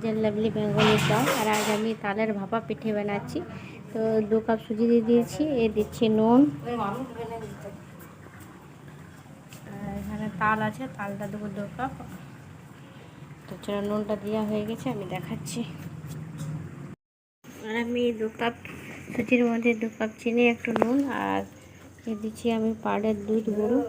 যে lovely Bengali blog. আর আজ আমি তালের ভাপা পিঠে বানাচ্ছি। তো 2 কাপ সুজি দিয়ে দিয়েছি, দিচ্ছি নুন, আর এখানে তাল আছে, তালটা দেবো 2 কাপ। তো চলো, নুনটা দেওয়া হয়ে গেছে, আমি দেখাচ্ছি। আর আমি 2 কাপ সুজির মধ্যে 2 কাপ চিনি, একটু নুন, আর দিচ্ছি আমি পাউডার দুধ গুঁড়ো।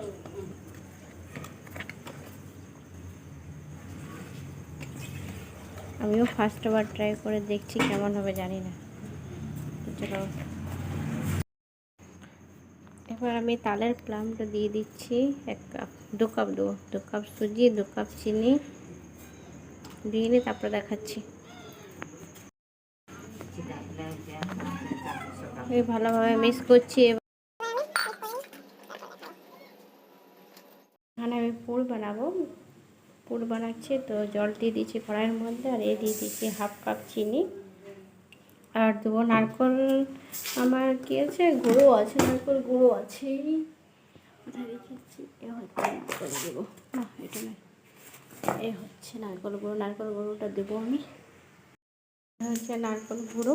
আমিও ফার্স্টবার ট্রাই করে দেখছি কেমন হবে, জানি না। চলো, এবার আমি তালের প্লামটা দিয়ে দিচ্ছি 1 কাপ, 2 কাপ দেবো। 2 কাপ সুজি, 2 কাপ চিনি দিয়ে নিই, তারপরে দেখাচ্ছি। এই ভালোভাবে মিক্স করছি। এখানে আমি পুর বানাবো, পুর বানাচ্ছি। তো জল দিয়ে দিচ্ছি কড়াইয়ের মধ্যে, আর দিয়ে দিচ্ছি 1/2 কাপ চিনি, আর দেবো নারকেল। আমার কি আছে, গুঁড়ো আছে, নারকেল গুঁড়ো আছে, কোথায় রেখেছি, এ হচ্ছে নারকেল গুঁড়ো, না এটা নয়, এ হচ্ছে নারকেল গুঁড়ো। নারকেল গুঁড়োটা দেবো আমি, হচ্ছে নারকেল গুঁড়ো।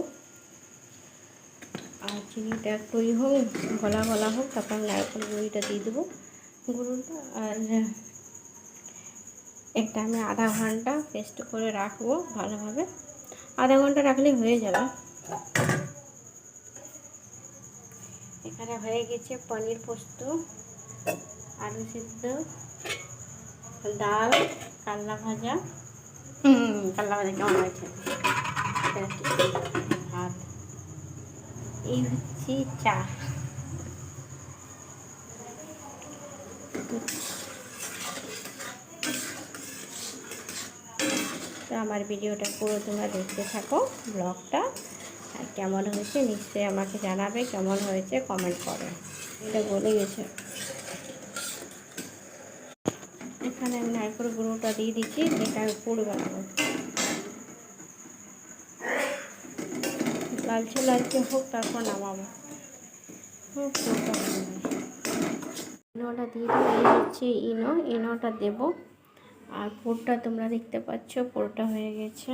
আর চিনিটা একটু হোক, গলা গলা হোক, তারপর আমি নারকেল গুঁড়োটা দিয়ে দেবো, গুঁড়োটা। আর এটা আমি আধা ঘন্টা পেস্ট করে রাখবো ভালোভাবে। আধা ঘন্টা রাখলে হয়ে যাবে। এখানে হয়ে গেছে পনির পোস্ত, আলু সিদ্ধ, ডাল, কাল্লা ভাজা। কাল্লা ভাজা কেমন হয়েছে, ভাত, এই হচ্ছে চা। তো আমার ভিডিওটা পুরো তোমরা দেখতে থাকো, ব্লগটা। আর কেমন হয়েছে নিশ্চয়ই আমাকে জানাবে, কেমন হয়েছে কমেন্ট করো। এটা বলে গেছে। এখানে আমি নারকেল গুঁড়োটা দিয়ে দিচ্ছি, যেটা আমি পুর বানাবো। লালচে লালচে হোক, তারপর নামাবো। ইনোটা দিয়ে দেবো, এই হচ্ছে ইনোটা দেবো। আর পুরটা তোমরা দেখতে পাচ্ছ, পুরটা হয়ে গেছে।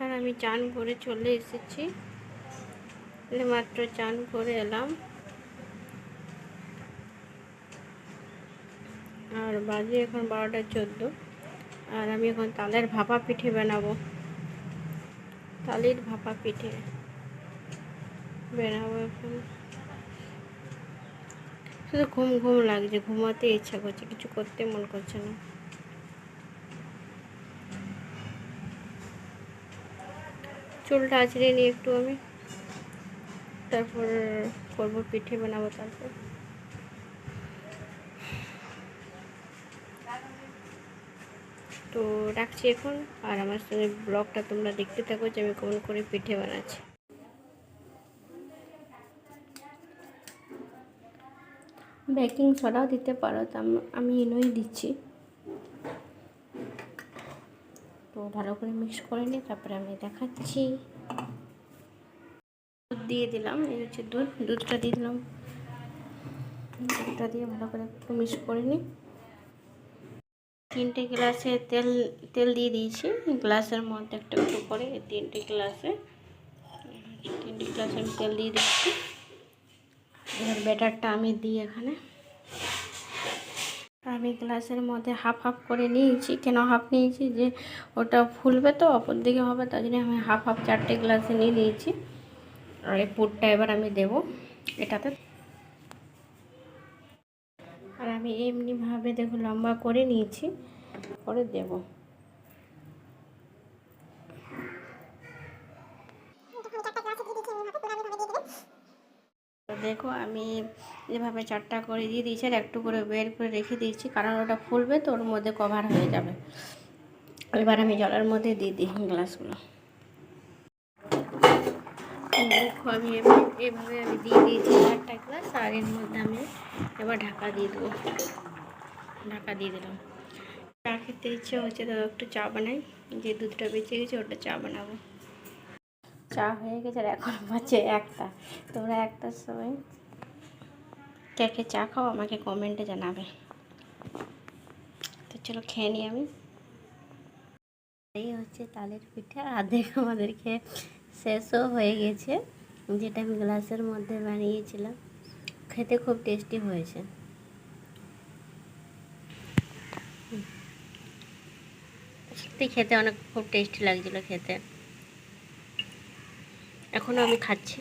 আর আমি চান করে চলে এসেছি, মাত্র চান করে এলাম। আর বাজে এখন 12টা 14। আর আমি এখন তালের ভাপা পিঠে বানাবো, তালের ভাপা পিঠে বানাবো এখন। শুধু ঘুম ঘুম লাগছে, ঘুমাতে ইচ্ছা করছে, কিছু করতে মন করছে না। চুলটা আঁচড়ে নিই একটু আমি, তারপর করবো, পিঠে বানাবো। তারপর তো রাখছি এখন। আর আমার সঙ্গে ব্লগটা তোমরা দেখতে থাকো, যে আমি কেমন করে পিঠে বানাচ্ছি। বেকিং সোডাও দিতে পারো, তো আমি ইনোই দিচ্ছি। তো ভালো করে মিক্স করে নিই, তারপরে আমি দেখাচ্ছি। দুধ দিয়ে দিলাম, এই হচ্ছে দুধটা দিয়ে দিলাম। দুধটা দিয়ে ভালো করে একটু মিক্স করে নিই। 3টে গ্লাসে তেল দিয়ে দিয়েছি, গ্লাসের মধ্যে একটা একটু করে। 3টে গ্লাসে আমি তেল দিয়ে দিচ্ছি। এবার ব্যাটারটা আমি দিই এখানে। আমি গ্লাসের মধ্যে হাফ হাফ করে নিয়েছি। কেন হাফ নিয়েছি, যে ওটা ফুলবে তো অপর দিকে হবে, তাই জন্য আমি হাফ হাফ 4টে গ্লাসে নিয়ে নিয়েছি। আর এই পুরটা এবার আমি দেবো এটাতে। আর আমি এমনিভাবে দেখো লম্বা করে নিয়েছি, করে দেব। তো দেখো আমি এভাবে 4টা করে দিয়ে দিয়েছি, আর একটু করে বের করে রেখে দিয়েছি, কারণ ওটা ফুলবে তো ওর মধ্যে কভার হয়ে যাবে। এবার আমি জলের মধ্যে দিয়ে দিই গ্লাসগুলো। দেখো আমি এভাবে আমি দিয়ে দিয়েছি 4টা গ্লাস। আর এর মধ্যে আমি এবার ঢাকা দিয়ে দেবো, ঢাকা দিয়ে দিলাম। চা খেতে ইচ্ছে হচ্ছে, তো একটু চা বানাই। যে দুধটা বেঁচে গেছে ওটা চা বানাবো। চা হয়ে গেছে, আর এখন বাজে 1টা। তোমরা 1টার সময় কে চা খাও আমাকে কমেন্টে জানাবে। তো চলো খেয়ে নিই আমি। এই হচ্ছে তালের পিঠা, অর্ধেক আমাদেরকে শেষও হয়ে গেছে, যেটা আমি গ্লাসের মধ্যে বানিয়েছিলাম। খেতে খুব টেস্টি হয়েছে। সত্যি খেতে অনেক খুব টেস্টি লাগছিল খেতে। এখনও আমি খাচ্ছি।